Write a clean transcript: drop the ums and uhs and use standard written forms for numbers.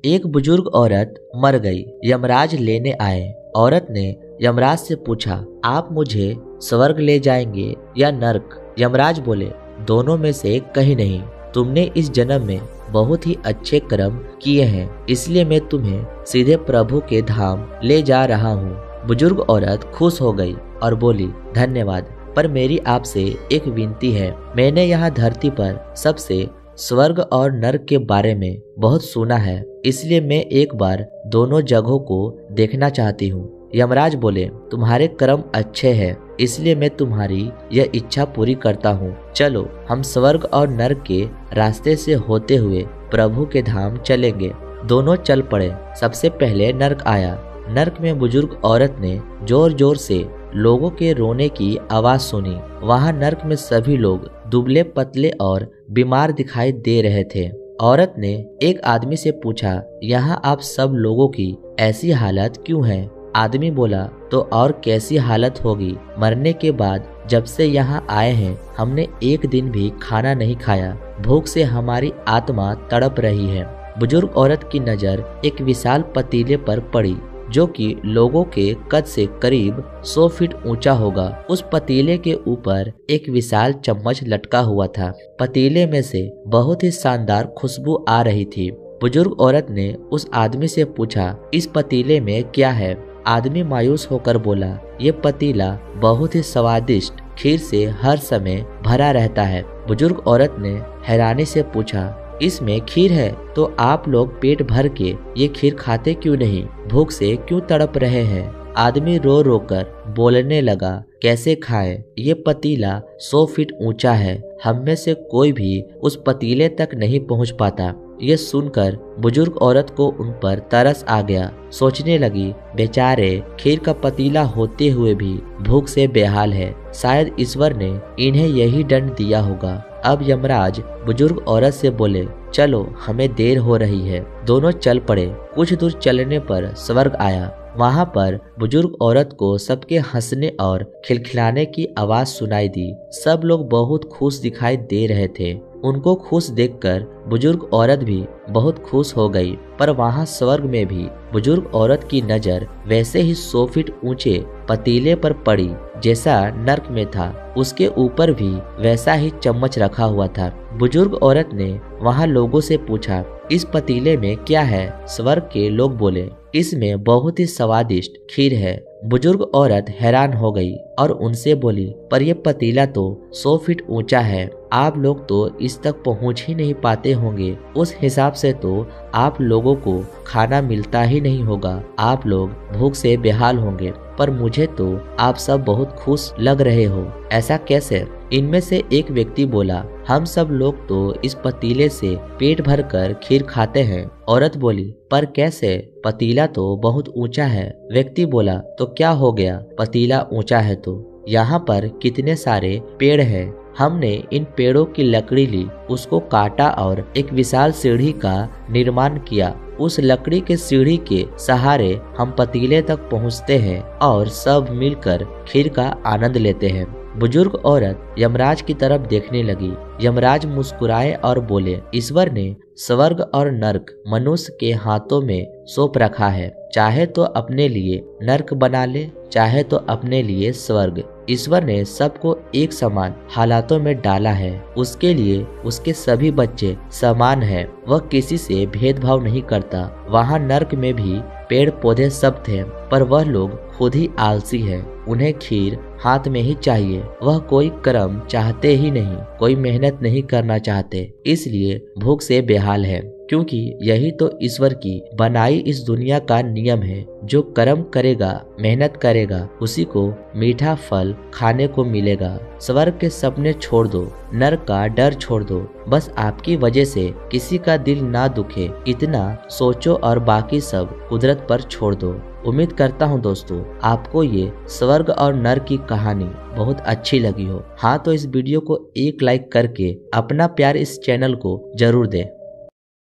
एक बुजुर्ग औरत मर गई। यमराज लेने आए। औरत ने यमराज से पूछा, आप मुझे स्वर्ग ले जाएंगे या नर्क? यमराज बोले, दोनों में से कहीं नहीं। तुमने इस जन्म में बहुत ही अच्छे कर्म किए हैं, इसलिए मैं तुम्हें सीधे प्रभु के धाम ले जा रहा हूँ। बुजुर्ग औरत खुश हो गई और बोली, धन्यवाद, पर मेरी आपसे एक विनती है। मैंने यहाँ धरती पर सबसे स्वर्ग और नर्क के बारे में बहुत सुना है, इसलिए मैं एक बार दोनों जगहों को देखना चाहती हूँ। यमराज बोले, तुम्हारे कर्म अच्छे हैं, इसलिए मैं तुम्हारी यह इच्छा पूरी करता हूँ। चलो हम स्वर्ग और नर्क के रास्ते से होते हुए प्रभु के धाम चलेंगे। दोनों चल पड़े। सबसे पहले नर्क आया। नर्क में बुजुर्ग औरत ने जोर जोर से लोगों के रोने की आवाज सुनी। वहाँ नर्क में सभी लोग दुबले पतले और बीमार दिखाई दे रहे थे। औरत ने एक आदमी से पूछा, यहाँ आप सब लोगों की ऐसी हालत क्यों है? आदमी बोला, तो और कैसी हालत होगी? मरने के बाद जब से यहाँ आए हैं हमने एक दिन भी खाना नहीं खाया। भूख से हमारी आत्मा तड़प रही है। बुजुर्ग औरत की नजर एक विशाल पतीले पर पड़ी जो कि लोगों के कद से करीब 100 फीट ऊंचा होगा। उस पतीले के ऊपर एक विशाल चम्मच लटका हुआ था। पतीले में से बहुत ही शानदार खुशबू आ रही थी। बुजुर्ग औरत ने उस आदमी से पूछा, इस पतीले में क्या है? आदमी मायूस होकर बोला, ये पतीला बहुत ही स्वादिष्ट खीर से हर समय भरा रहता है। बुजुर्ग औरत ने हैरानी से पूछा, इसमें खीर है तो आप लोग पेट भर के ये खीर खाते क्यों नहीं? भूख से क्यों तड़प रहे हैं? आदमी रो रो कर बोलने लगा, कैसे खाएं? ये पतीला 100 फीट ऊंचा है, हम में से कोई भी उस पतीले तक नहीं पहुंच पाता। ये सुनकर बुजुर्ग औरत को उन पर तरस आ गया। सोचने लगी, बेचारे खीर का पतीला होते हुए भी भूख से बेहाल है। शायद ईश्वर ने इन्हें यही दंड दिया होगा। अब यमराज बुजुर्ग औरत से बोले, चलो हमें देर हो रही है। दोनों चल पड़े। कुछ दूर चलने पर स्वर्ग आया। वहाँ पर बुजुर्ग औरत को सबके हंसने और खिलखिलाने की आवाज सुनाई दी। सब लोग बहुत खुश दिखाई दे रहे थे। उनको खुश देखकर बुजुर्ग औरत भी बहुत खुश हो गई। पर वहाँ स्वर्ग में भी बुजुर्ग औरत की नजर वैसे ही 100 फीट ऊंचे पतीले पर पड़ी जैसा नर्क में था। उसके ऊपर भी वैसा ही चम्मच रखा हुआ था। बुजुर्ग औरत ने वहाँ लोगों से पूछा, इस पतीले में क्या है? स्वर्ग के लोग बोले, इसमें बहुत ही स्वादिष्ट खीर है। बुजुर्ग औरत हैरान हो गई और उनसे बोली, पर यह पतीला तो 100 फीट ऊंचा है, आप लोग तो इस तक पहुंच ही नहीं पाते होंगे। उस हिसाब से तो आप लोगों को खाना मिलता ही नहीं होगा। आप लोग भूख से बेहाल होंगे। पर मुझे तो आप सब बहुत खुश लग रहे हो, ऐसा कैसे? इनमें से एक व्यक्ति बोला, हम सब लोग तो इस पतीले से पेट भर कर खीर खाते हैं। औरत बोली, पर कैसे? पतीला तो बहुत ऊंचा है। व्यक्ति बोला, तो क्या हो गया? पतीला ऊंचा है तो यहाँ पर कितने सारे पेड़ हैं। हमने इन पेड़ों की लकड़ी ली, उसको काटा और एक विशाल सीढ़ी का निर्माण किया। उस लकड़ी के सीढ़ी के सहारे हम पतीले तक पहुँचते हैं और सब मिलकर खीर का आनंद लेते हैं। बुजुर्ग औरत यमराज की तरफ देखने लगी। यमराज मुस्कुराए और बोले, ईश्वर ने स्वर्ग और नर्क मनुष्य के हाथों में सौंप रखा है। चाहे तो अपने लिए नर्क बना ले, चाहे तो अपने लिए स्वर्ग। ईश्वर ने सबको एक समान हालातों में डाला है। उसके लिए उसके सभी बच्चे समान हैं। वह किसी से भेदभाव नहीं करता। वहाँ नर्क में भी पेड़ पौधे सब थे, पर वह लोग खुद ही आलसी हैं। उन्हें खीर हाथ में ही चाहिए। वह कोई कर्म चाहते ही नहीं, कोई मेहनत नहीं करना चाहते, इसलिए भूख से बेहाल है। क्योंकि यही तो ईश्वर की बनाई इस दुनिया का नियम है। जो कर्म करेगा, मेहनत करेगा, उसी को मीठा फल खाने को मिलेगा। स्वर्ग के सपने छोड़ दो, नर्क का डर छोड़ दो। बस आपकी वजह से किसी का दिल ना दुखे, इतना सोचो और बाकी सब कुदरत पर छोड़ दो। उम्मीद करता हूँ दोस्तों आपको ये स्वर्ग और नर्क की कहानी बहुत अच्छी लगी हो। हाँ तो इस वीडियो को एक लाइक करके अपना प्यार इस चैनल को जरूर दें।